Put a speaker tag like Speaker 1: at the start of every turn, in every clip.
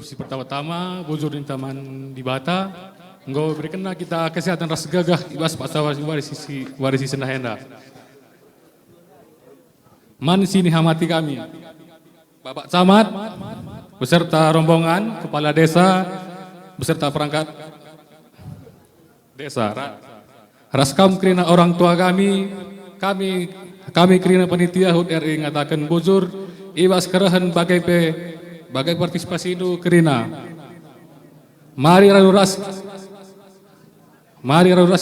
Speaker 1: si pertama-tama bujur di taman di Bata. Engkau berikan kita kesehatan ras gagah ibas pasawa warisi senahenda. Man sini hamati kami. Bapak Camat beserta rombongan kepala desa beserta perangkat desa. Raskam kerina orang tua kami kerina panitia HUT RI ngatakan bujur ibas kerahan bagai partisipasi itu kerina. Mari raduras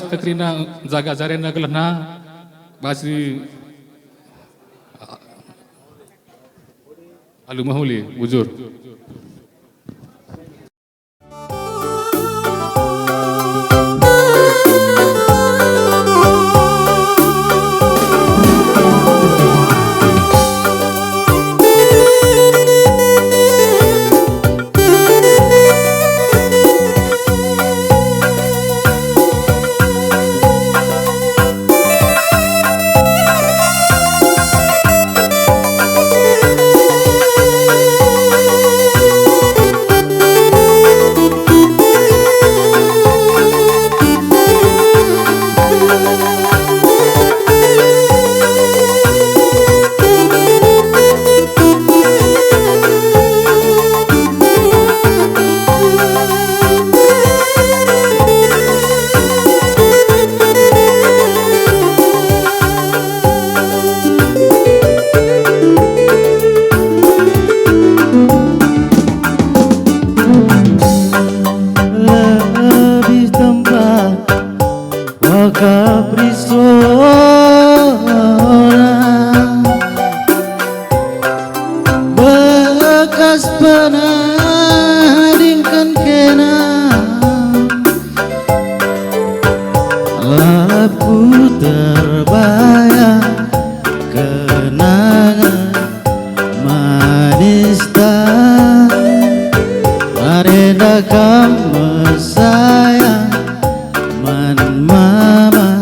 Speaker 1: kita kerina jaga jarena gelena basi alu mahuli bujur.
Speaker 2: Bekas penadingkan kena laku terbayang kenangan manis tak marenda kamu sayang man mama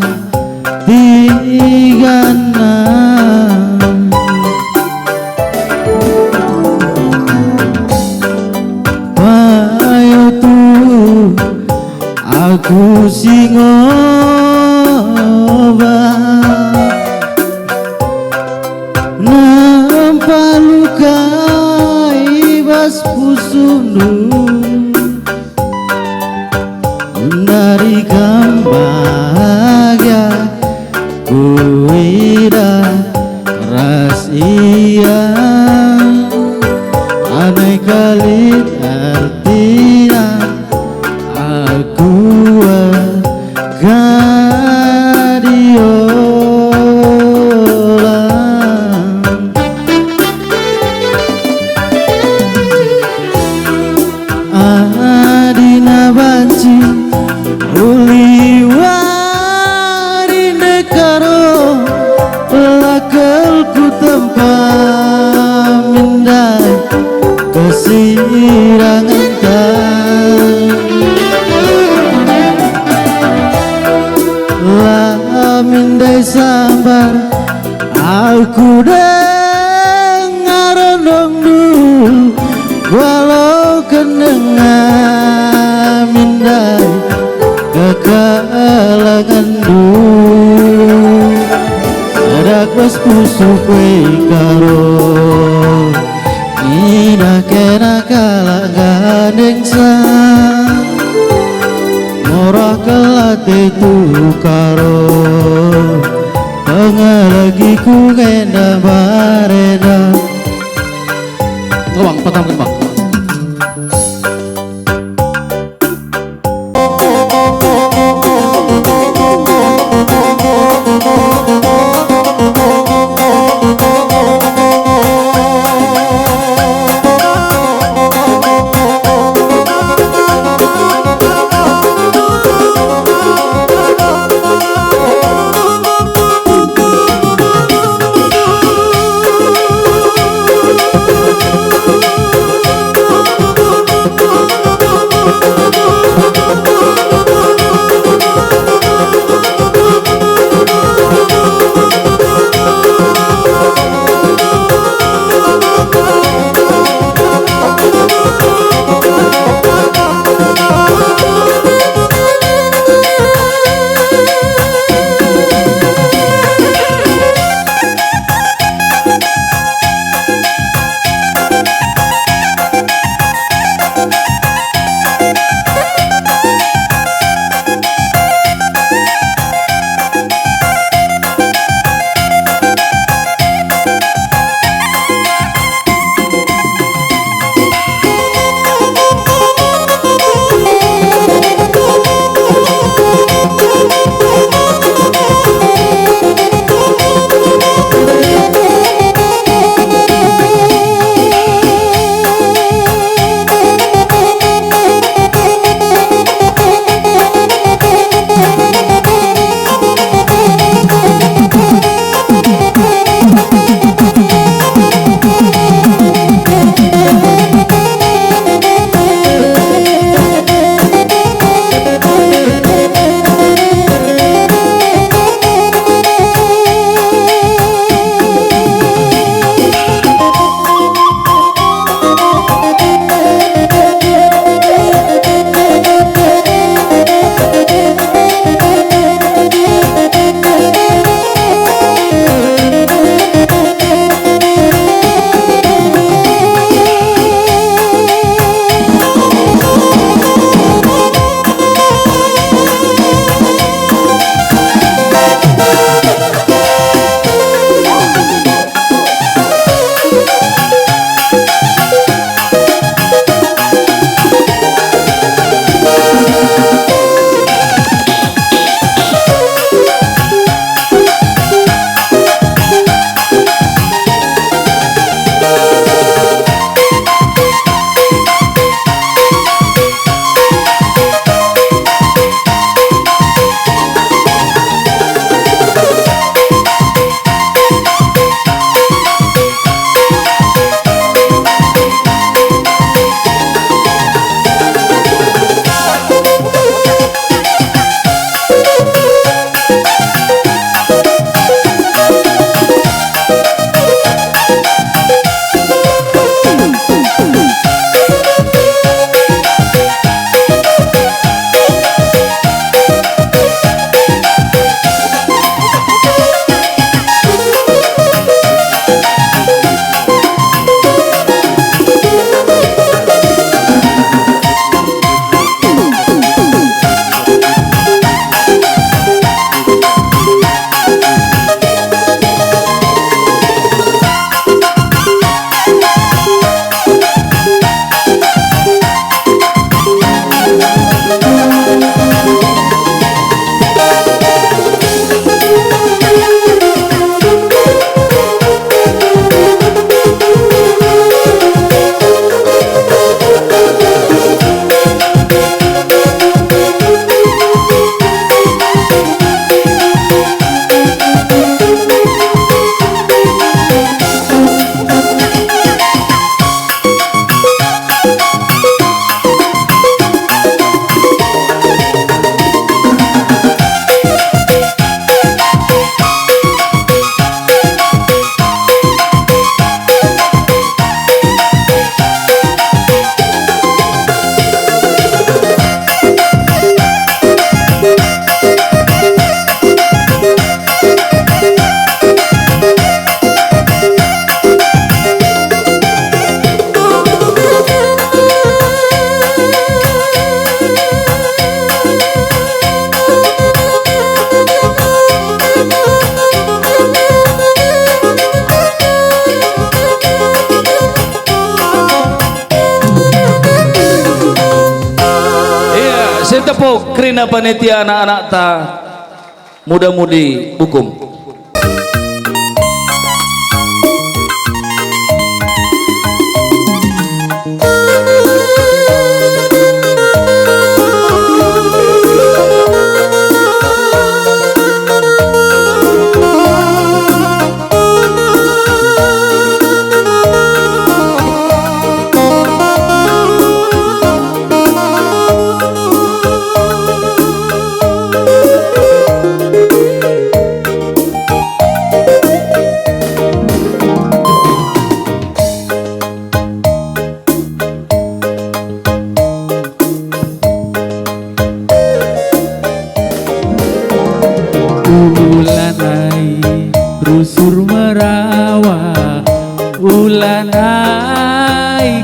Speaker 2: tigana payo tu aku singoba nampak luka ibas pusundu dari bahagia kuida rahasia aneh kali artinya aku gadiola adina banci uli warinde karo lakelku tempat mindai kesirangan lah mindai sabar aku dengar dongdu walau kenengan mindai kekalangan du sedak bas pusu kwe karo ina kena kala gandeng sang murah kelate tu karo pengalagi ku kena bareda
Speaker 1: Bang, pertama bang.
Speaker 3: kerina panitia anak-anak ta muda-mudi hukum.
Speaker 2: Ulanai rusur merawa, ulanai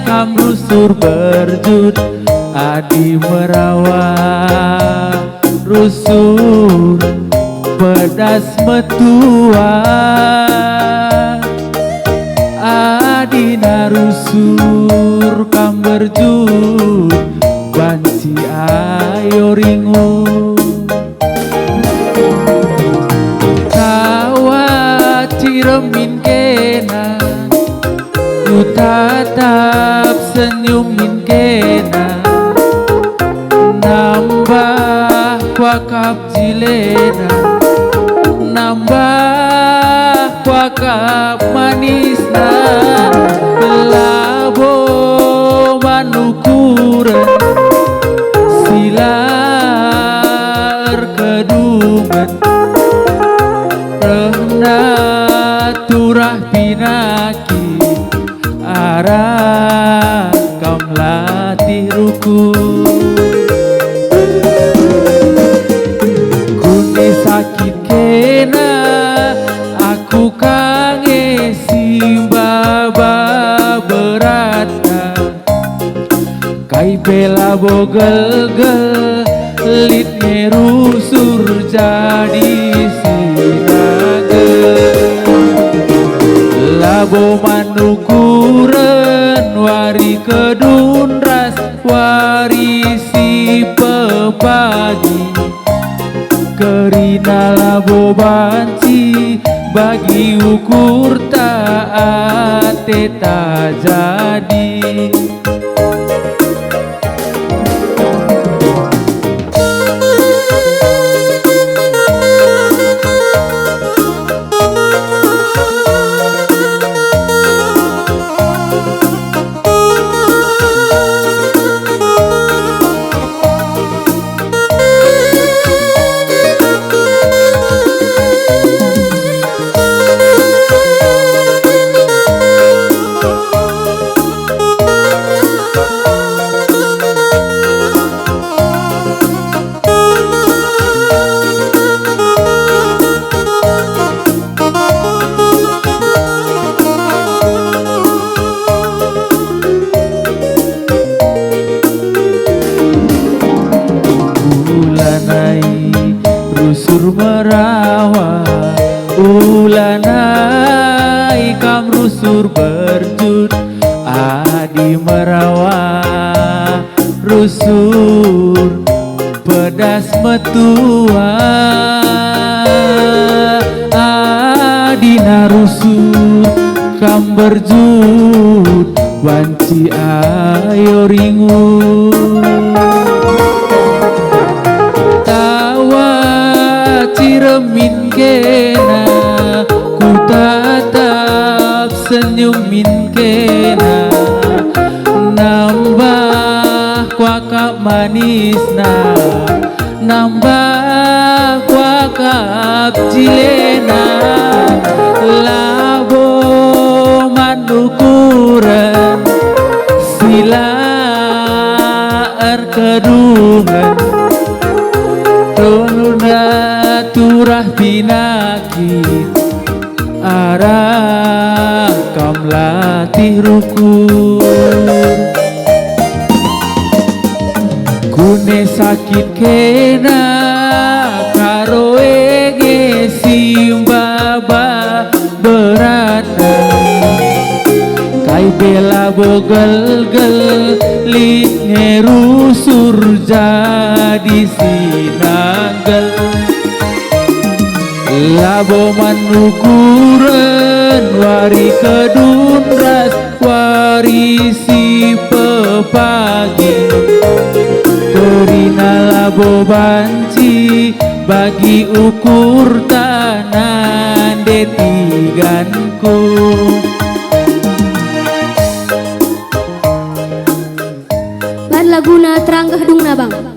Speaker 2: kam rusur berjut, adi merawa rusur pedas metua, adina rusur kam berjut, banci ayo ringu. Ciremin kena, ku tatap senyumin kena, nambah wakap jilena, nambah wakap manisna, labo manukuran, silar kedungan, turah pinaki arah kam latih rukun. Kuni sakit kena aku kangen simbaba beratna, kai bela bogel-gel lit ngerusur jadi sinagel. Labo manukuren wari kedun ras wari si pepagi, kerina labo banci bagi ukur taat tak jadi. Rusur merawa, ulanai kam rusur berjut, adi merawa rusur pedas metua, adina rusur kam berjut, wanci ayo ringu. Ciremin kena ku tatap senyumin kena, nambah wakap manisna, nambah wakap cilena, labo manukuran silar kedungan, turah pinaki arah kam latih rukun. Kune sakit kena karo ege simbaba beratna, kai bela bogel-gel lit ngerusur jadi si
Speaker 3: labo manukuren wari kedun ras warisi pepagi kerina labo banci bagi ukur tanan detiganku.
Speaker 4: Ban laguna terang kedung nabang.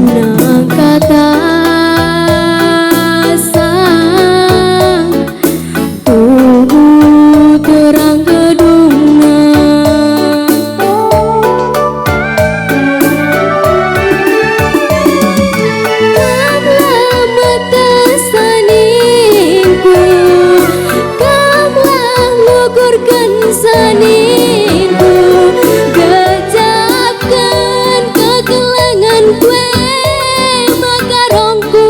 Speaker 4: nang kata sang tubuh terang gedungna kamlah mata saningku kamlah ngukurkan saningku gejapkan kegelangan kue makarongku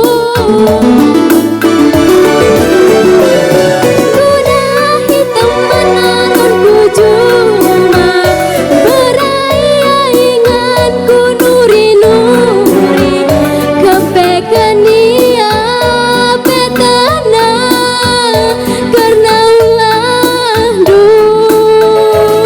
Speaker 4: kuda hitam menaronku cuma beraya inganku nuri-nuri kepekan dia petana karena ulah duh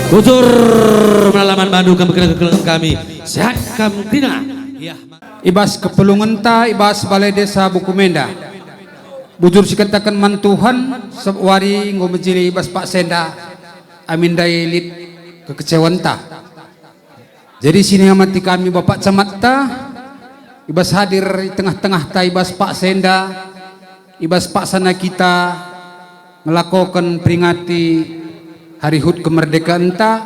Speaker 5: Bujur melalaman Bandung kami sehat Krina. Ya.
Speaker 6: Ibas kepulungan ta ibas balai desa Bukumenda. Bujur sikatakan mantuhan sebwari ngomejili ibas Pak Senda. Amin dailit kekecewaan ta. Jadi sini amati kami Bapak Camat ta. Ibas hadir di tengah-tengah ta ibas Pak Senda. Ibas Pak Sana kita melakukan peringati Hari HUT kemerdekaan ta,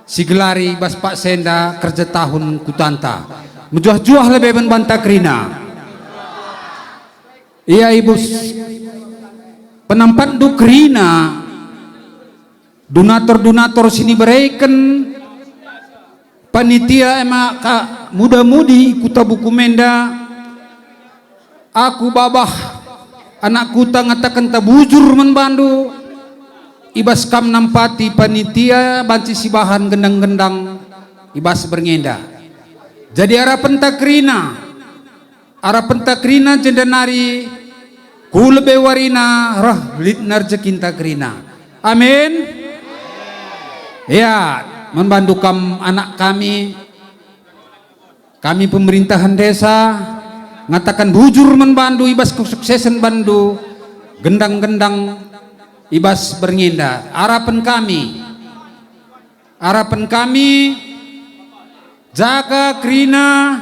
Speaker 6: sigelari bas Pak Senda kerja tahun kutanta. Menjuah-juah lebih membantah Krina. Iya ibu, penampat du Krina, donator-donator sini berikan, panitia emak muda-mudi kuta Bukumenda, aku babah, anak kuta ngatakan tabujur membantu. Ibas kam nampati panitia banci sibahan gendang-gendang ibas berngenda. Jadi harapan takrina jendanari ku lebe warina roh litnar jekinta krina. Amin. Ya, membantu kam anak kami pemerintahan desa ngatakan bujur membantu ibas kesuksesan bandu gendang-gendang ibas berngenda. Harapan kami jaga Krina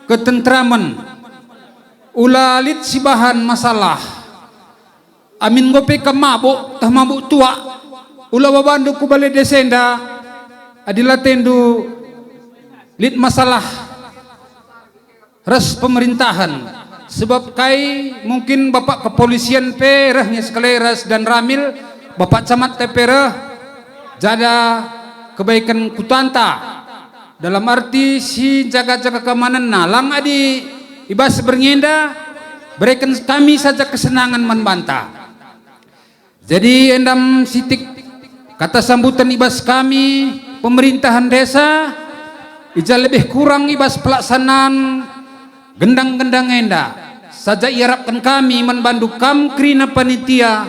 Speaker 6: ketentraman ulalit sibahan masalah amin gope ke mabuk tah mabuk tua ula babandu ku balai desenda adilah tendu lit masalah res pemerintahan. Sebab kai mungkin Bapak kepolisian perahnya sekaleras dan ramil Bapak Camat teperah jada kebaikan kutanta dalam arti si jaga-jaga keamanan nalang adi ibas berngenda berikan kami saja kesenangan membantah. Jadi endam sitik kata sambutan ibas kami pemerintahan desa ija lebih kurang ibas pelaksanaan gendang-gendang enda saja iarapkan kami membantu kam Krina panitia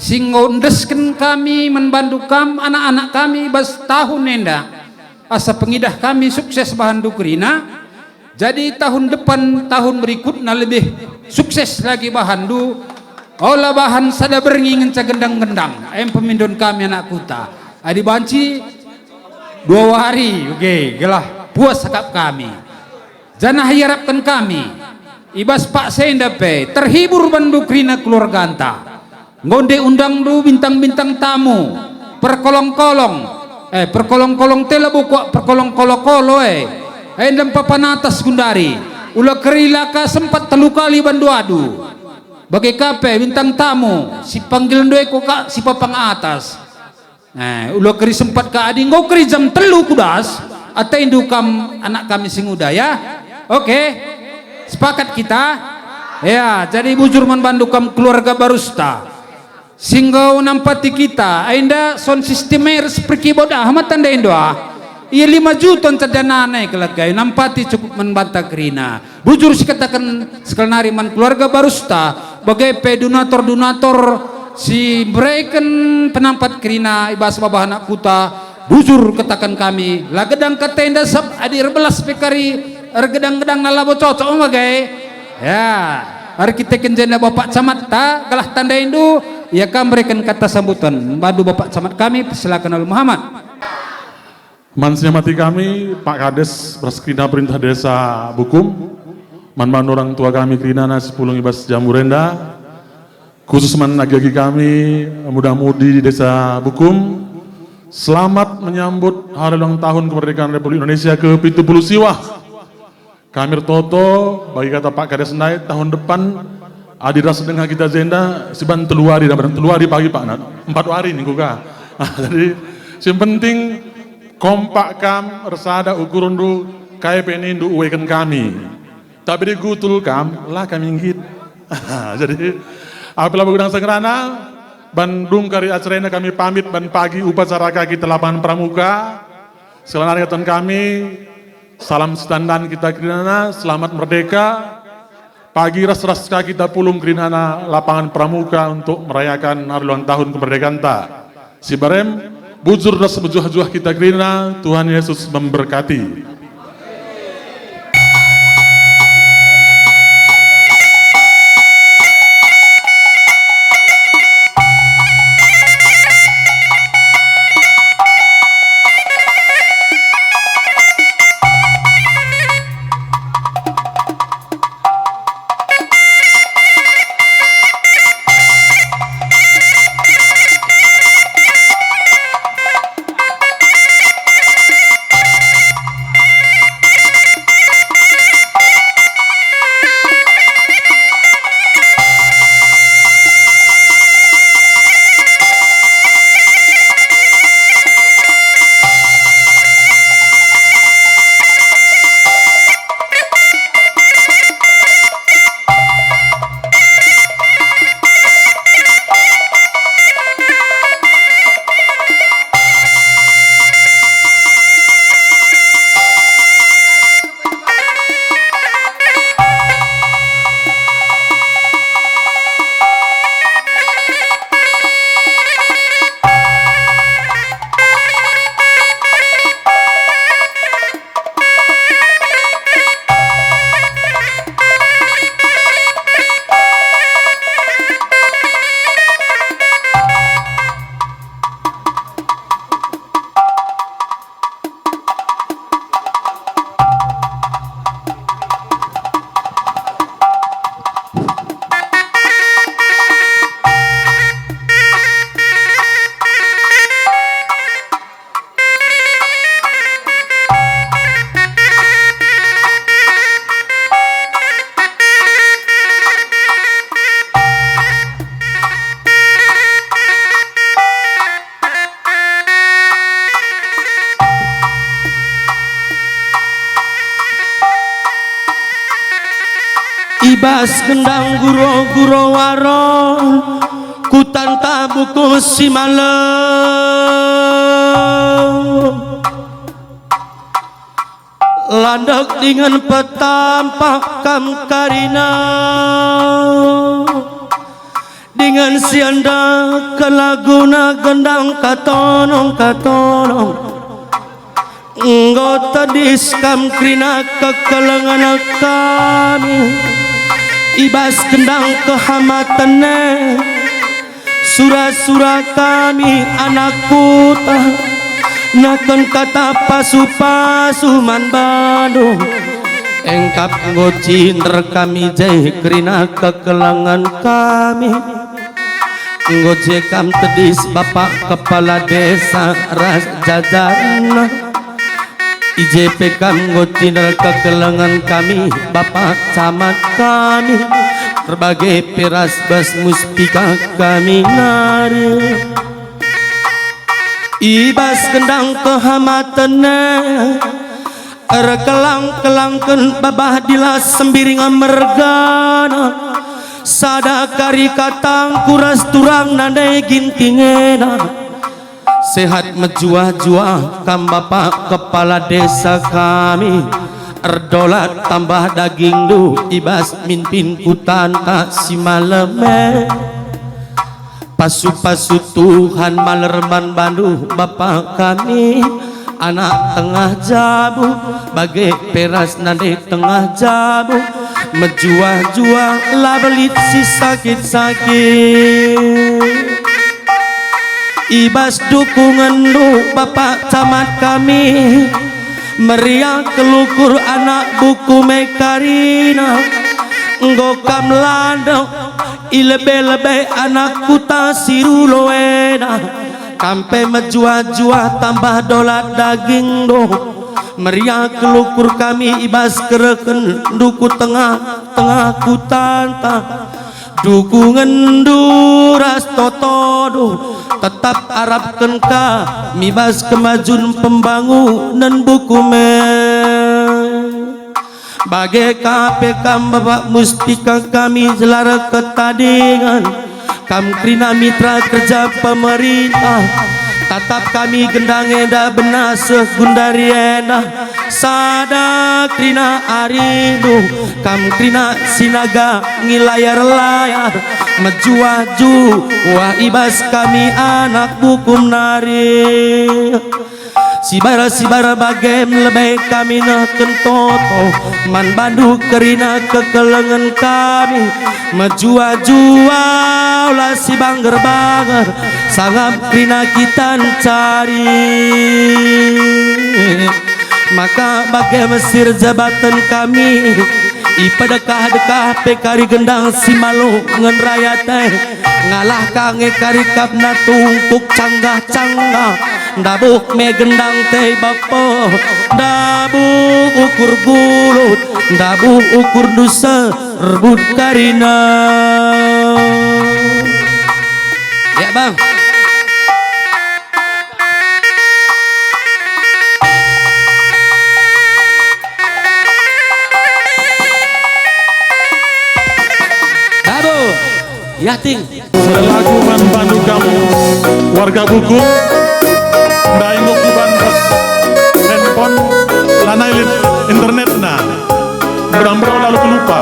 Speaker 6: singgo ndesken kami membantu kam anak-anak kami bas tahun enda asa pengidah kami sukses bahandu Krina. Jadi tahun depan tahun berikutnya lebih sukses lagi bahandu olah bahan sada beringin gendang-gendang em pemindon kami anak kuta adi banci 2 hari oke gelah puas sakap kami janah harapkan kami ibas Pak Senda pe terhibur bandu Krina keluarga anta ngonde undang du bintang-bintang tamu perkolong-kolong tela buku perkolong-kolo endam papan atas gundari ula kerilaka sempat telu kali bandu adu bagai kape bintang tamu si panggilan doe kok si papang atas ula keri sempat ka adi ngau keri jam telu kudas atau indukam anak kami sing udah ya. Oke. Sepakat kita ya. Jadi bujur membantu kam keluarga barusta singgau nampati kita ainda son sistemer seperti bodah amat tanda indoa iya 5 juta cadana naik kelagay nampati cukup membantah Krina bujur sikatakan sekelenari man keluarga barusta bagai donator-donator si berikan penampat Krina ibas babah anak kuta bujur katakan kami lagedang katenda sab adir belas pekari gedang-gedang nalabo cocok bagai ya arkitek jenda Bapak Camat ta galah tanda indu ya kami berikan kata sambutan bantu Bapak Camat kami silakan Al Muhammad.
Speaker 7: Mansnya mati kami Pak Kades Praskina Perintah Desa Bukum manban orang tua kami Krina nasi pulung ibas Jamurenda khusus menagih kami muda-mudi di Desa Bukum selamat menyambut hari ulang tahun kemerdekaan Republik Indonesia ke-70 siwah. Kami toto bagi kata Pak Kades naik tahun depan adiras dengan kita zenda siban teluari dan teluari pagi Pak Nat 4 hari nih kuka. Jadi yang penting kompak kam resada ukuran du KP ini du uwekan kami. Tapi di gutul kam lah kami inggit. Jadi apabila begudang sengerana Bandung kari acaranya kami pamit ban pagi upacara kaki lapangan pramuka. Selain kami salam standan kita Krina, selamat merdeka. Pagi ras-ras kita pulung Krina lapangan pramuka untuk merayakan hari ulang tahun kemerdekaan ta. Si barem bujur dan sebejuah-juah kita Krina, Tuhan Yesus memberkati.
Speaker 5: Ibas kendang guro-guro waron kutanta buku si malam landak dengan petampak kam karina dengan sianda kelaguna gendang katonong Nggota diskam krina kekelengan kami Ibas kendang kehamatane Surah-surah kami anakku naken kata pasu-pasu man Bandung engkap ngocin kami jai krina kekelangan kami ngoje kam tedis bapak kepala desa ras jajarna IJP kam ngocin kekelangan kami bapak camat kami berbagai peras bas muspika kami nari Ibas kendang kehamatane rekelang-kelangkeun babah dilas sembiring amergana sadakari katang kuras turang nandai gintingena sehat menjuah-juah kam bapak kepala desa kami erdolat tambah daging du Ibas mimpin kutan tak si maleme pasu-pasu Tuhan malerman Bandung bapak kami anak tengah jabu bagai peras nade tengah jabu menjuah-juah labelit si sakit-sakit Ibas dukungan lu bapak camat kami meriah kelukur anak buku mekarina ngokam landok ilebe-lebe anak kuta siruloena kampe menjuah-juah tambah dolat daging do meriah kelukur kami Ibas kereken duku tengah-tengah kutanta dukungan duras totodo tetap harapkan kami Ibas kemajuan pembangunan buku bagai KPK bapak muspika kami jelara ketadingan kam krina mitra kerja pemerintah tatap kami gendang enda benas gundari enda sada krina arinu kam krina sinaga ngilayar-layar maju-aju wah ibas kami anak bukum nari sibara bagem lebay kami neken toto man bandu kerina kekelengan kami maju-aju ulah si bangger-bangger sangat krina kita cari maka bagai mesir jabatan kami ipadekah-dekah pekari gendang si malu ngen raya teh ngalah kange kari kapna tungkuk canggah-canggah dabuk me gendang teh bapo dabuk ukur bulut dabuk ukur dusa rebut karina ya bang. Yating
Speaker 7: selaku manpandu kamu warga buku daing bukuban pas handphone lanai internet na berambro lalu lupa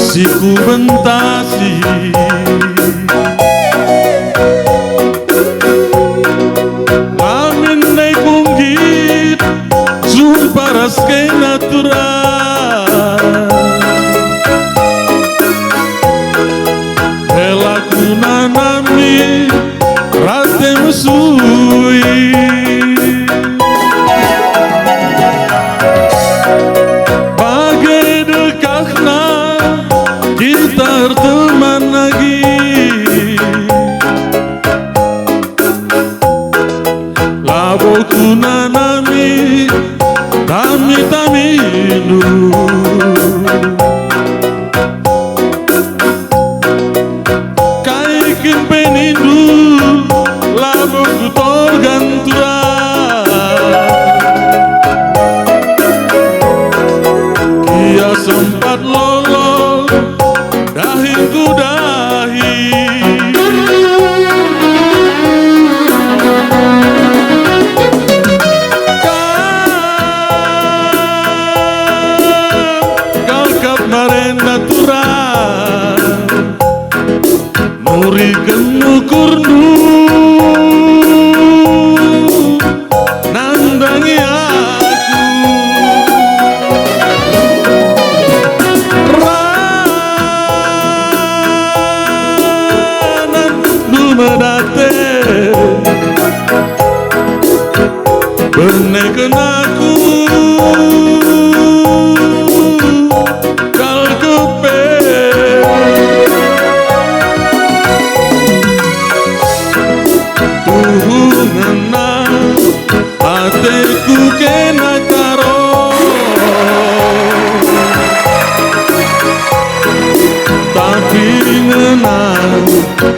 Speaker 7: siku bentasi lamin naik punggit sumparas ke natural helaku nanami rate musui bagai dekakna kita teman lagi laboku nanami taminu kaikin penindu laboku torgantura kia sempat lolo dahinku dahi kau kap maren natural muri kemukurnu nandangi aku medate bernekan aku kal kepe tuhungana hatiku kena karo tapi ngenang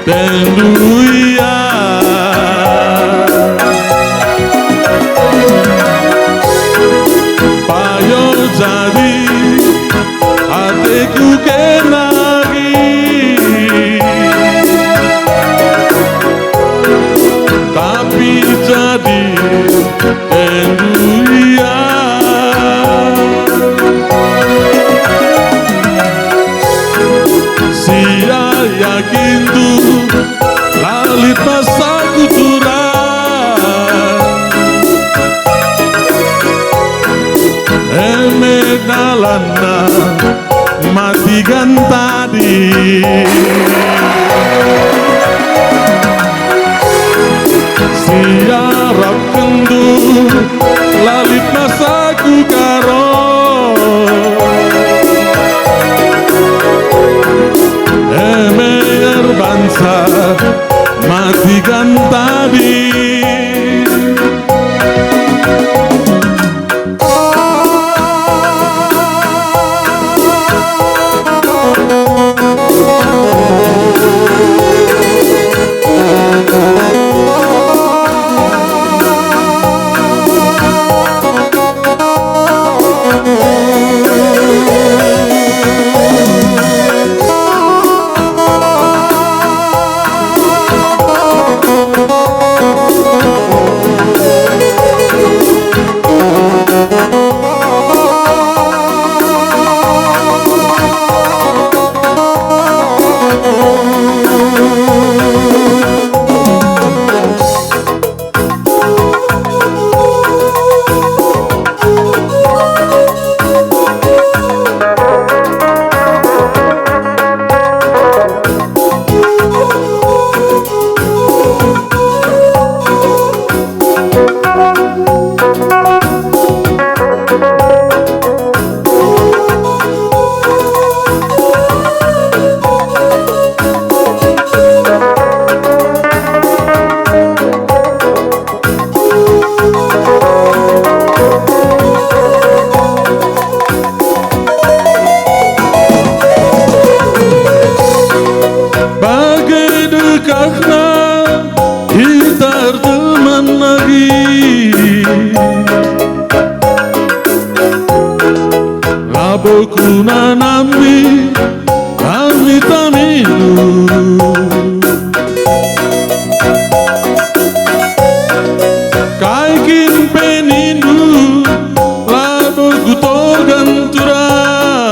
Speaker 7: tenduia kendu lalit masa kucuran emedalana mati gantadi siarap kendu lalit masa kukaro emer bangsa mati gantadi Kuna nami taminu kaikin penindu labo gutor ganturan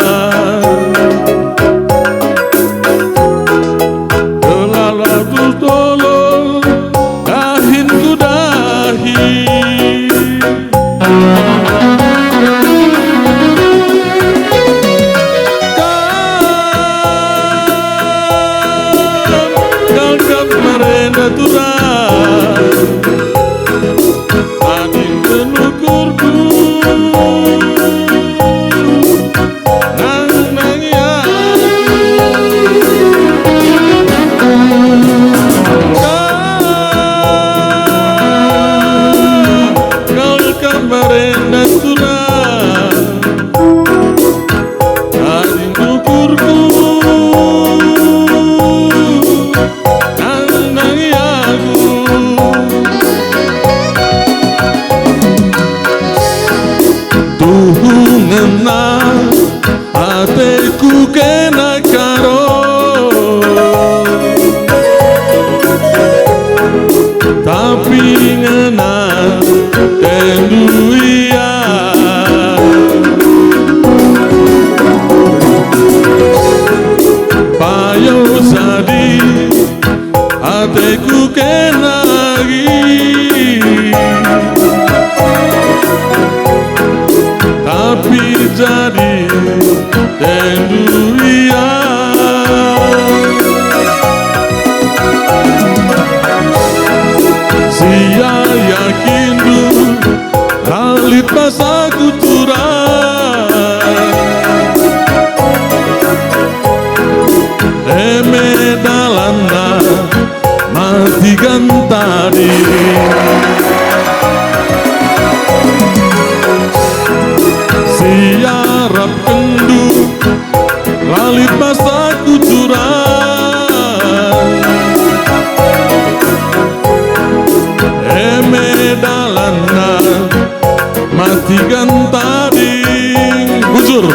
Speaker 7: kelalabu tolo dahin kudahi adin tenukurku nang ya kau kemarin natural adin tenukurku ateku kena karo tapi ngena tenduia payo sadi ateku kena tapi jadi tenduia sia yakin du lalit masa kuturan emedalana mati gantadi siarap kendu lalit masa kucuran emedalana mati gantadi bujur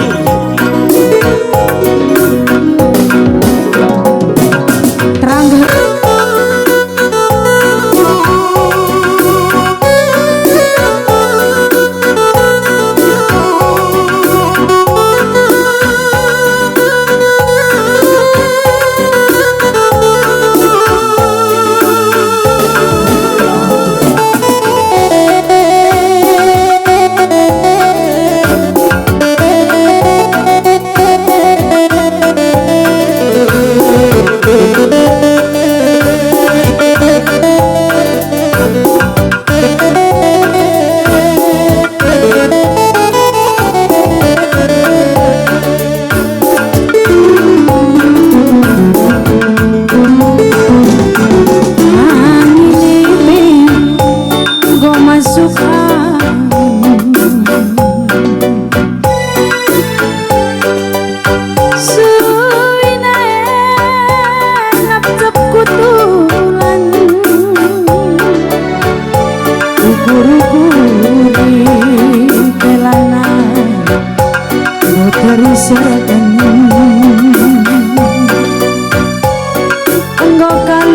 Speaker 8: kok kaluka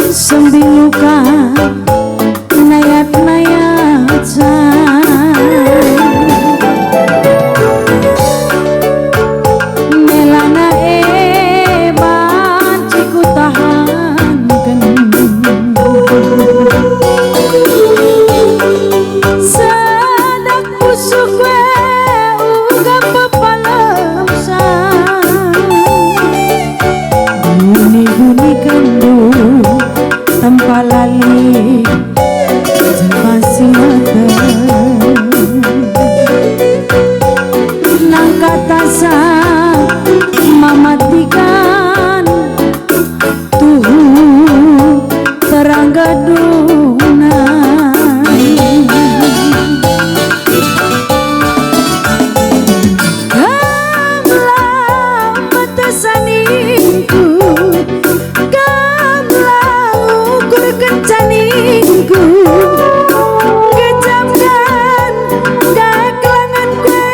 Speaker 8: sembiluka nayat-nayat melana eban ciku tahankan sadak busuk we uga pepalam bunyi-bunyi kandu tanpa lali masih mata nang kata sa mamatikan tuh terang gaduna gamlah mata saningku gamlah ukur kencaningku kecapkan gaklangan kue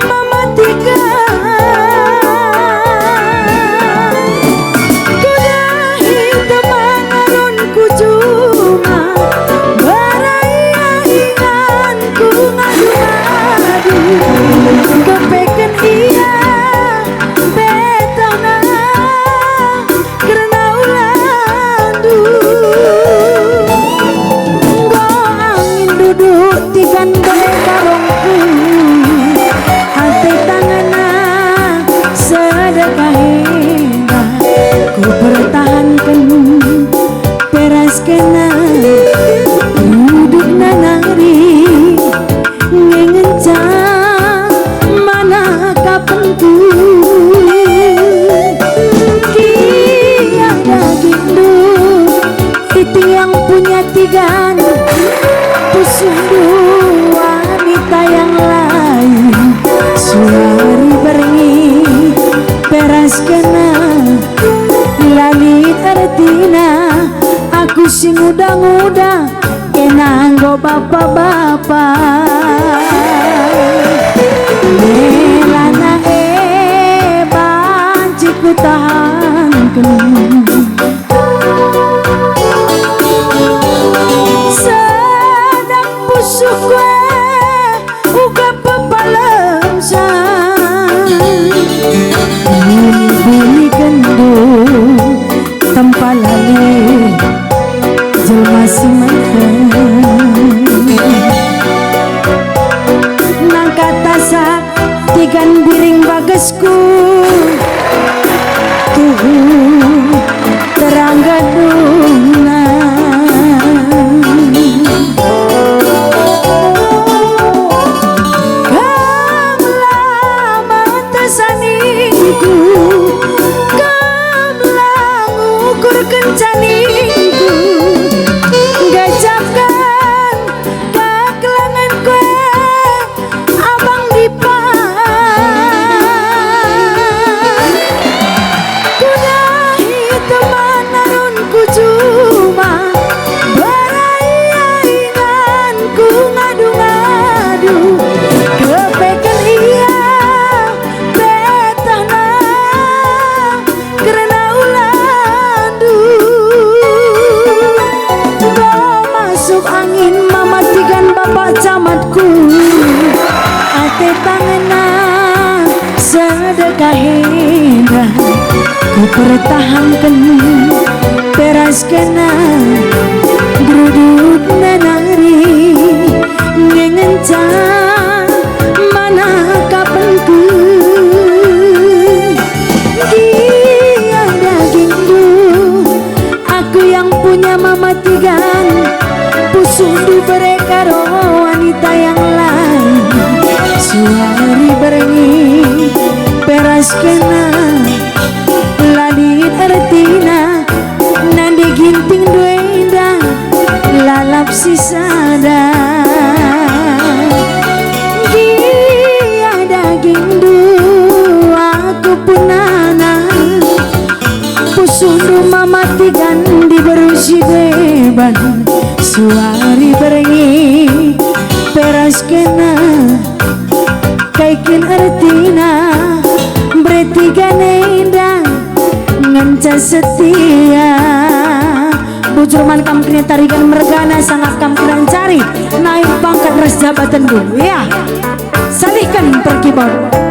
Speaker 8: mematikan kudahi temangarunku cuma baraya inganku ngadu-ngadu kepeken iya betona karena ulandu go angin duduk tigan boleh karongku hati tangana sedekah hendak ku bertahankan peras kena duduk nanari ngengencang mana kapanku tiada gindu itu yang punya tigan pusundu wanita yang lain suari berengi peras kena lalit artina aku sing udah-udah kenanggo bapak-bapak melana eban ciku tahankan sedang busuk gue uga pepalam bunyi kendu tanpa lali jelma si mantan nang kata sa tigan biring bagesku tuh terang gaduna gamlah mata saningku gamlah ngukur kencaningku gajapkan kaklangan kue abang dipan kudahi teman arunku cuma baraya inganku ngadu-ngadu kepeken iya betana karena ulandu go masuk angin mematikan bapak camatku ate tangena sedekah hendak ku pertahankan peras kena geruduk nanari ngengencang mana kapanku tiada gindu aku yang punya mamatikan pusundu berekaro wanita yang lain suari berengi peras kena ladit artina nande ginting duenda lalap sisada dia daging du aku punana pusundu mamatikan di berusi deban suari berengi peras kena kaikin artina tiga nendang nganca setia bujur man kam kini tarikan mergana sangat kam kini cari naik pangkat ras jabatan gue ya salihkan pergi baru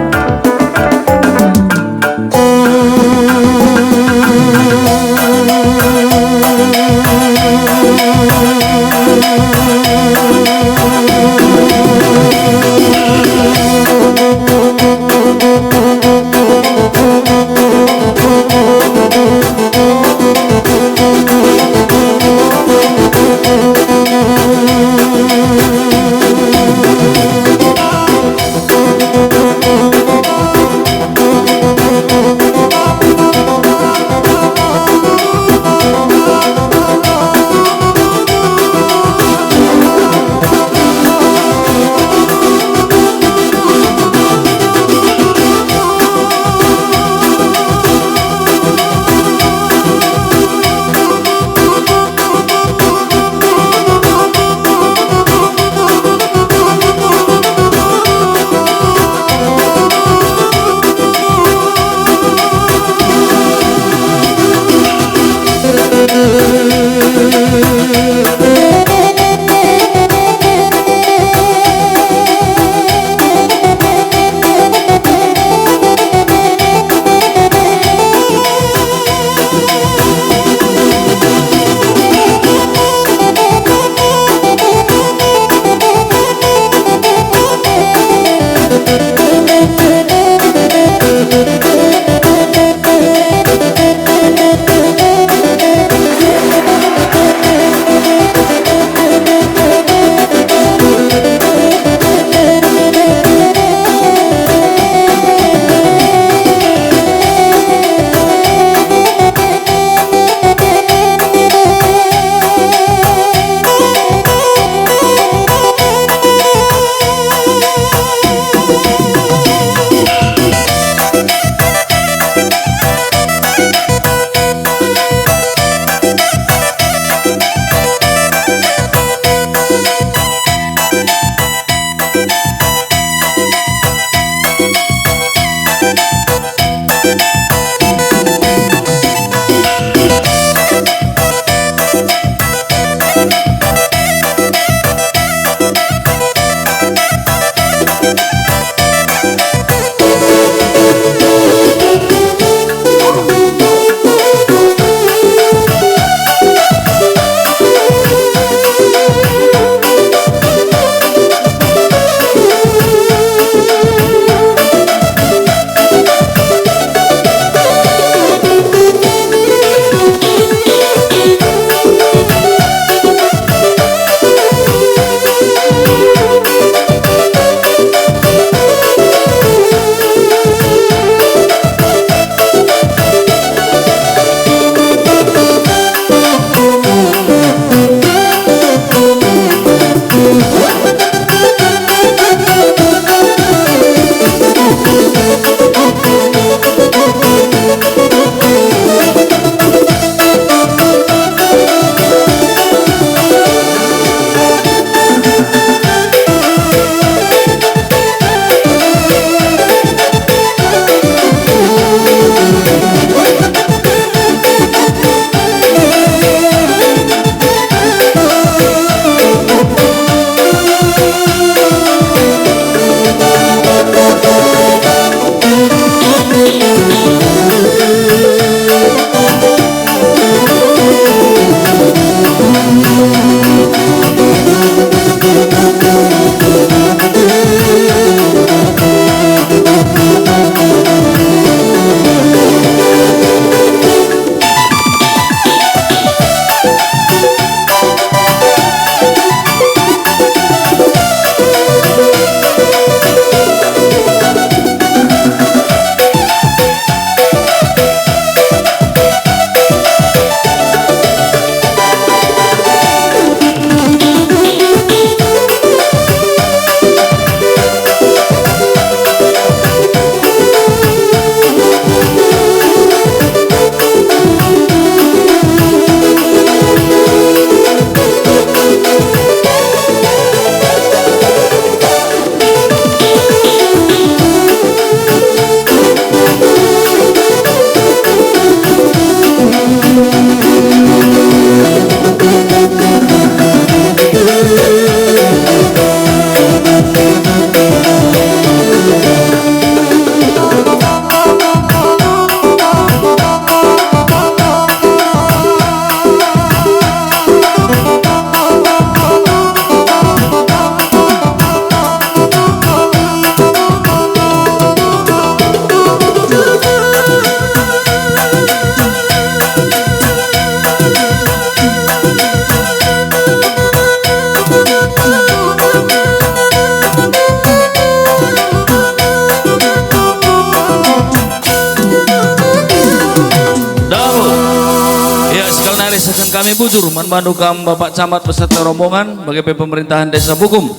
Speaker 5: sekan kami bujur manbandu kam Bapak Camat beserta rombongan bagi pemerintahan Desa Bukum